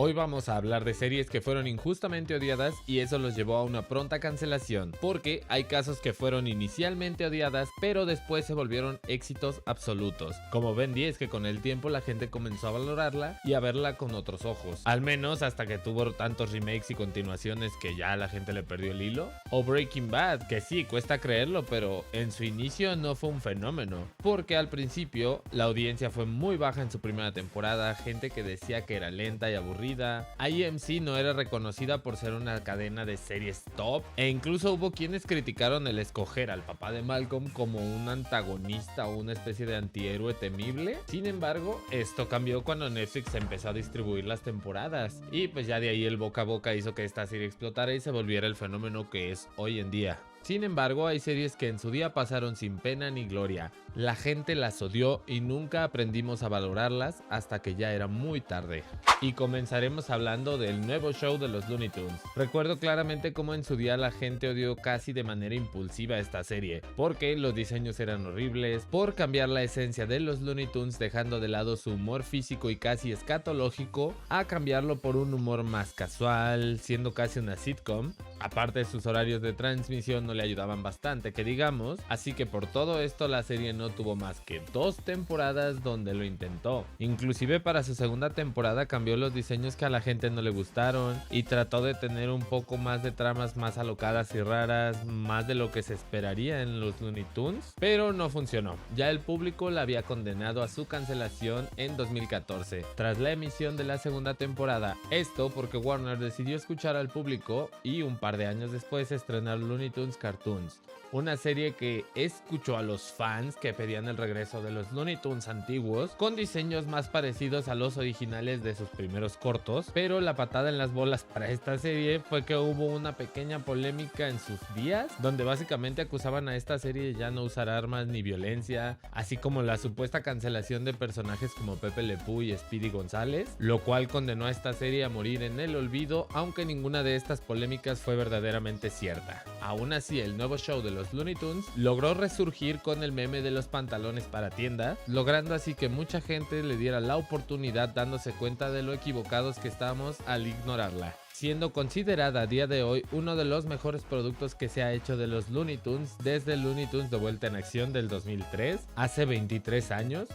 Hoy vamos a hablar de series que fueron injustamente odiadas y eso los llevó a una pronta cancelación, porque hay casos que fueron inicialmente odiadas pero después se volvieron éxitos absolutos, como Ben 10, que con el tiempo la gente comenzó a valorarla y a verla con otros ojos, al menos hasta que tuvo tantos remakes y continuaciones que ya la gente le perdió el hilo, o Breaking Bad, que sí, cuesta creerlo, pero en su inicio no fue un fenómeno, porque al principio la audiencia fue muy baja en su primera temporada, gente que decía que era lenta y aburrida. AMC no era reconocida por ser una cadena de series top, e incluso hubo quienes criticaron el escoger al papá de Malcolm como un antagonista o una especie de antihéroe temible. Sin embargo, esto cambió cuando Netflix empezó a distribuir las temporadas, y pues ya de ahí el boca a boca hizo que esta serie explotara y se volviera el fenómeno que es hoy en día. Sin embargo, hay series que en su día pasaron sin pena ni gloria. La gente las odió y nunca aprendimos a valorarlas hasta que ya era muy tarde. Y comenzaremos hablando del nuevo show de los Looney Tunes. Recuerdo claramente cómo en su día la gente odió casi de manera impulsiva esta serie, porque los diseños eran horribles, por cambiar la esencia de los Looney Tunes dejando de lado su humor físico y casi escatológico, a cambiarlo por un humor más casual, siendo casi una sitcom. Aparte, sus horarios de transmisión no le ayudaban bastante, que digamos, así que por todo esto la serie no tuvo más que 2 temporadas donde lo intentó. Inclusive para su segunda temporada cambió los diseños que a la gente no le gustaron y trató de tener un poco más de tramas más alocadas y raras, más de lo que se esperaría en los Looney Tunes, pero no funcionó. Ya el público la había condenado a su cancelación en 2014, tras la emisión de la segunda temporada. Esto porque Warner decidió escuchar al público y un par de años después estrenar Looney Tunes Cartoons, una serie que escuchó a los fans que pedían el regreso de los Looney Tunes antiguos, con diseños más parecidos a los originales de sus primeros cortos, pero la patada en las bolas para esta serie fue que hubo una pequeña polémica en sus días, donde básicamente acusaban a esta serie de ya no usar armas ni violencia, así como la supuesta cancelación de personajes como Pepe Le Pew y Speedy González, lo cual condenó a esta serie a morir en el olvido, aunque ninguna de estas polémicas fue verdaderamente cierta. Aún así, el nuevo show de los Looney Tunes logró resurgir con el meme de los pantalones para tienda, logrando así que mucha gente le diera la oportunidad, dándose cuenta de lo equivocados que estábamos al ignorarla, siendo considerada a día de hoy uno de los mejores productos que se ha hecho de los Looney Tunes desde Looney Tunes de Vuelta en Acción del 2003, hace 23 años.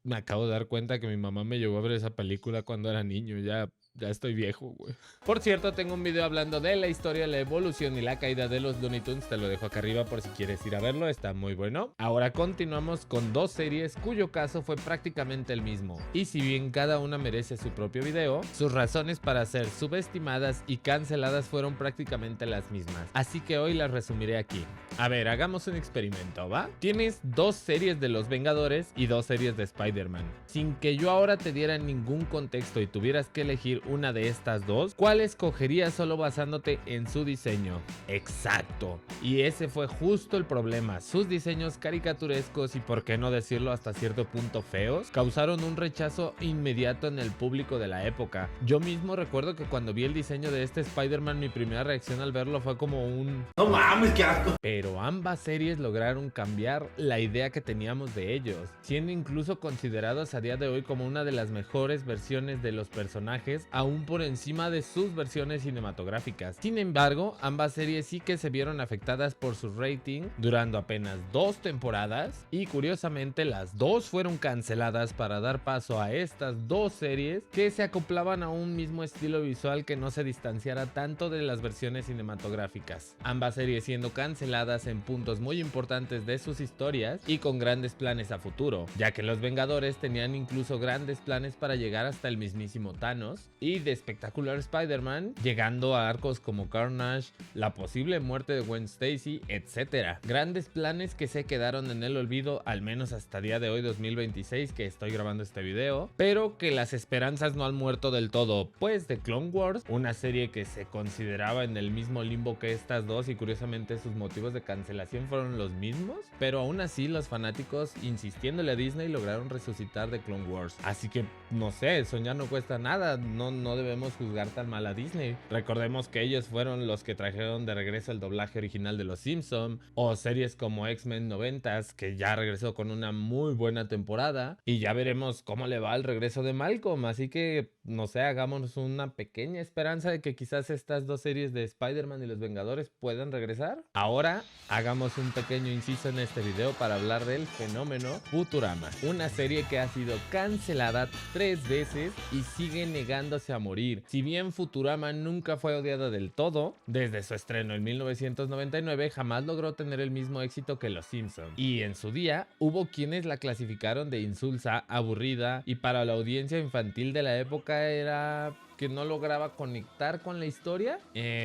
Me acabo de dar cuenta que mi mamá me llevó a ver esa película cuando era niño, ya estoy viejo, güey. Por cierto, tengo un video hablando de la historia, la evolución y la caída de los Looney Tunes, te lo dejo acá arriba por si quieres ir a verlo, está muy bueno. Ahora continuamos con 2 series cuyo caso fue prácticamente el mismo, y si bien cada una merece su propio video, sus razones para ser subestimadas y canceladas fueron prácticamente las mismas, así que hoy las resumiré aquí. A ver, hagamos un experimento, ¿va? Tienes 2 series de los Vengadores y 2 series de Spider-Man. Sin que yo ahora te diera ningún contexto y tuvieras que elegir una de estas 2, ¿cuál escogerías solo basándote en su diseño? Exacto. Y ese fue justo el problema. Sus diseños caricaturescos y por qué no decirlo hasta cierto punto feos, causaron un rechazo inmediato en el público de la época. Yo mismo recuerdo que cuando vi el diseño de este Spider-Man, mi primera reacción al verlo fue como un ¡no mames, qué asco! Pero ambas series lograron cambiar la idea que teníamos de ellos, siendo incluso considerados a día de hoy como una de las mejores versiones de los personajes, aún por encima de sus versiones cinematográficas. Sin embargo, ambas series sí que se vieron afectadas por su rating, durando apenas 2 temporadas, y curiosamente las 2 fueron canceladas para dar paso a estas 2 series que se acoplaban a un mismo estilo visual que no se distanciara tanto de las versiones cinematográficas. Ambas series siendo canceladas en puntos muy importantes de sus historias y con grandes planes a futuro, ya que los Vengadores tenían incluso grandes planes para llegar hasta el mismísimo Thanos, y de espectacular Spider-Man, llegando a arcos como Carnage, la posible muerte de Gwen Stacy, etc. Grandes planes que se quedaron en el olvido, al menos hasta día de hoy 2026 que estoy grabando este video, pero que las esperanzas no han muerto del todo, pues The Clone Wars, una serie que se consideraba en el mismo limbo que estas 2 y curiosamente sus motivos de cancelación fueron los mismos, pero aún así los fanáticos insistiéndole a Disney lograron resucitar The Clone Wars, así que no sé, soñar no cuesta nada, no no debemos juzgar tan mal a Disney. Recordemos que ellos fueron los que trajeron de regreso el doblaje original de Los Simpson, o series como X-Men 90s, que ya regresó con una muy buena temporada, y ya veremos cómo le va el regreso de Malcolm, así que no sé, hagamos una pequeña esperanza de que quizás estas dos series de Spider-Man y los Vengadores puedan regresar. Ahora hagamos un pequeño inciso en este video para hablar del fenómeno Futurama, una serie que ha sido cancelada 3 veces y sigue negándose a morir. Si bien Futurama nunca fue odiada del todo, desde su estreno en 1999 jamás logró tener el mismo éxito que Los Simpson, y en su día hubo quienes la clasificaron de insulsa, aburrida, y para la audiencia infantil de la época era que no lograba conectar con la historia,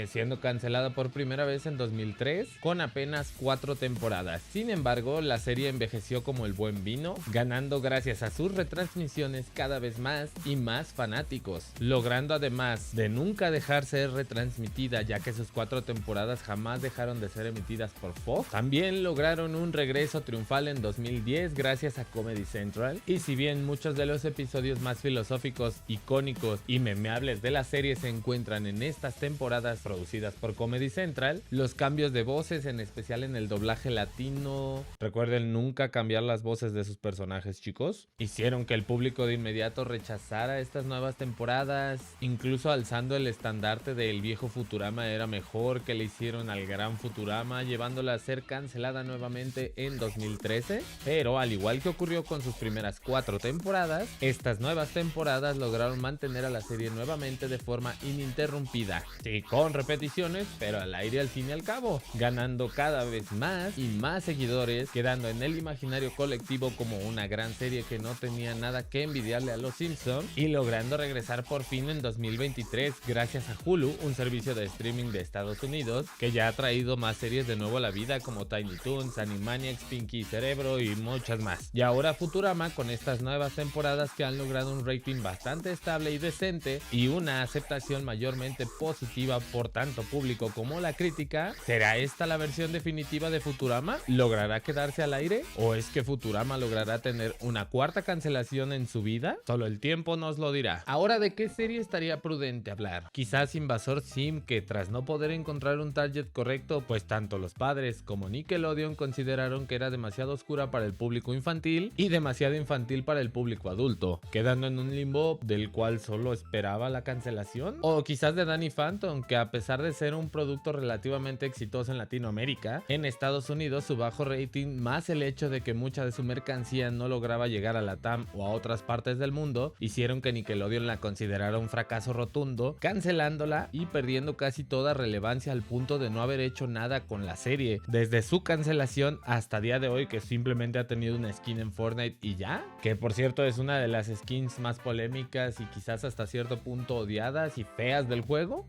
siendo cancelada por primera vez en 2003 con apenas 4 temporadas. Sin embargo, la serie envejeció como el buen vino, ganando gracias a sus retransmisiones cada vez más y más fanáticos, logrando además de nunca dejar ser retransmitida, ya que sus 4 temporadas jamás dejaron de ser emitidas por Fox. También lograron un regreso triunfal en 2010 gracias a Comedy Central, y si bien muchos de los episodios más filosóficos, icónicos y memeables de la serie se encuentran en estas temporadas producidas por Comedy Central, los cambios de voces, en especial en el doblaje latino, recuerden nunca cambiar las voces de sus personajes, chicos, hicieron que el público de inmediato rechazara estas nuevas temporadas, incluso alzando el estandarte del viejo Futurama era mejor que le hicieron al gran Futurama, llevándola a ser cancelada nuevamente en 2013. Pero al igual que ocurrió con sus primeras 4 temporadas, estas nuevas temporadas lograron mantener a la serie nuevamente de forma ininterrumpida, sí, con repeticiones, pero al aire al fin y al cabo, ganando cada vez más y más seguidores, quedando en el imaginario colectivo como una gran serie que no tenía nada que envidiarle a Los Simpson, y logrando regresar por fin en 2023 gracias a Hulu, un servicio de streaming de Estados Unidos que ya ha traído más series de nuevo a la vida como Tiny Toons, Animaniacs, Pinky y Cerebro y muchas más. Y ahora Futurama con estas nuevas temporadas que han logrado un rating bastante estable y decente y una aceptación mayormente positiva por tanto público como la crítica. ¿Será esta la versión definitiva de Futurama? ¿Logrará quedarse al aire? ¿O es que Futurama logrará tener una 4ª cancelación en su vida? Solo el tiempo nos lo dirá. Ahora, ¿de qué serie estaría prudente hablar? Quizás Invasor Sim, que tras no poder encontrar un target correcto, pues tanto los padres como Nickelodeon consideraron que era demasiado oscura para el público infantil y demasiado infantil para el público adulto, quedando en un limbo del cual solo esperaba la cancelación. O quizás de Danny Phantom, que a pesar de ser un producto relativamente exitoso en Latinoamérica, en Estados Unidos su bajo rating más el hecho de que mucha de su mercancía no lograba llegar a Latam o a otras partes del mundo hicieron que Nickelodeon la considerara un fracaso rotundo, cancelándola y perdiendo casi toda relevancia al punto de no haber hecho nada con la serie desde su cancelación hasta día de hoy, que simplemente ha tenido una skin en Fortnite y ya, que por cierto es una de las skins más polémicas y quizás hasta cierto punto odiadas y feas del juego.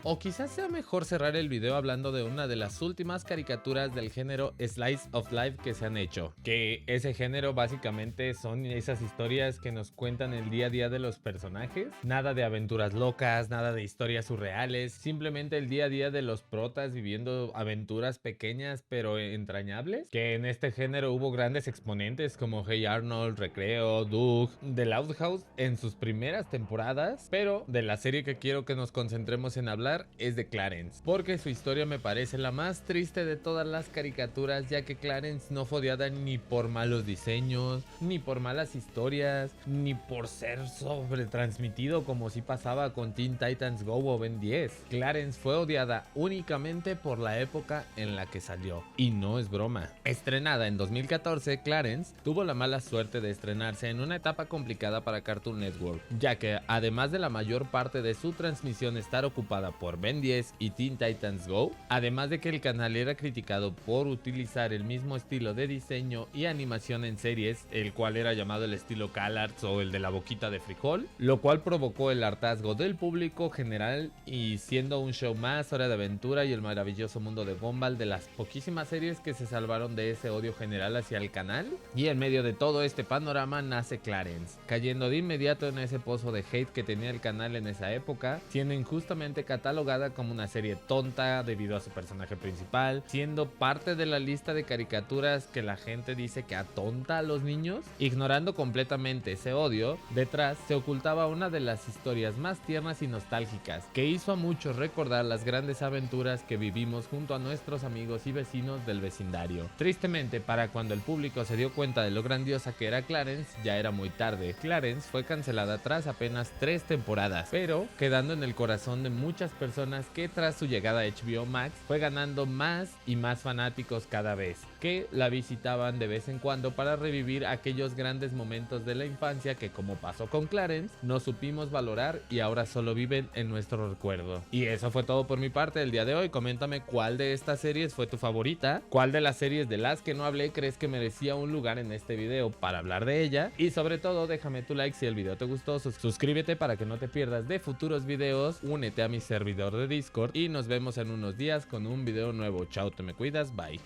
O quizás sea mejor cerrar el video hablando de una de las últimas caricaturas del género Slice of Life que se han hecho, que ese género básicamente son esas historias que nos cuentan el día a día de los personajes, nada de aventuras locas, nada de historias surreales, simplemente el día a día de los protas viviendo aventuras pequeñas pero entrañables, que en este género hubo grandes exponentes como Hey Arnold, Recreo, Doug, The Loud House en sus primeras temporadas, pero de la serie que quiero que nos concentremos en hablar es de Clarence, porque su historia me parece la más triste de todas las caricaturas, ya que Clarence no fue odiada ni por malos diseños, ni por malas historias, ni por ser sobretransmitido como si pasaba con Teen Titans Go o Ben 10. Clarence fue odiada únicamente por la época en la que salió, y no es broma. Estrenada en 2014, Clarence tuvo la mala suerte de estrenarse en una etapa complicada para Cartoon Network, ya que además de la mayor parte de su transmisión estar ocupada por Ben 10 y Teen Titans Go, además de que el canal era criticado por utilizar el mismo estilo de diseño y animación en series, el cual era llamado el estilo CalArts o el de la boquita de frijol, lo cual provocó el hartazgo del público general, y siendo un show más, Hora de Aventura y el maravilloso mundo de Gumball de las poquísimas series que se salvaron de ese odio general hacia el canal. Y en medio de todo este panorama nace Clarence, cayendo de inmediato en ese pozo de hate que tenía el canal en esa época, siendo injustamente catalogada como una serie tonta debido a su personaje principal, siendo parte de la lista de caricaturas que la gente dice que atonta a los niños. Ignorando completamente ese odio, detrás se ocultaba una de las historias más tiernas y nostálgicas, que hizo a muchos recordar las grandes aventuras que vivimos junto a nuestros amigos y vecinos del vecindario. Tristemente, para cuando el público se dio cuenta de lo grandiosa que era Clarence, ya era muy tarde. Clarence fue cancelada tras apenas 3 temporadas, pero quedando en el corazón de muchas personas que tras su llegada a HBO Max fue ganando más y más fanáticos cada vez, que la visitaban de vez en cuando para revivir aquellos grandes momentos de la infancia que, como pasó con Clarence, no supimos valorar y ahora solo viven en nuestro recuerdo. Y eso fue todo por mi parte el día de hoy. Coméntame cuál de estas series fue tu favorita, cuál de las series de las que no hablé crees que merecía un lugar en este video para hablar de ella, y sobre todo déjame tu like si el video te gustó, suscríbete para que no te pierdas de futuros videos, únete a mi servidor de Discord y nos vemos en unos días con un video nuevo. Chao, te me cuidas, bye.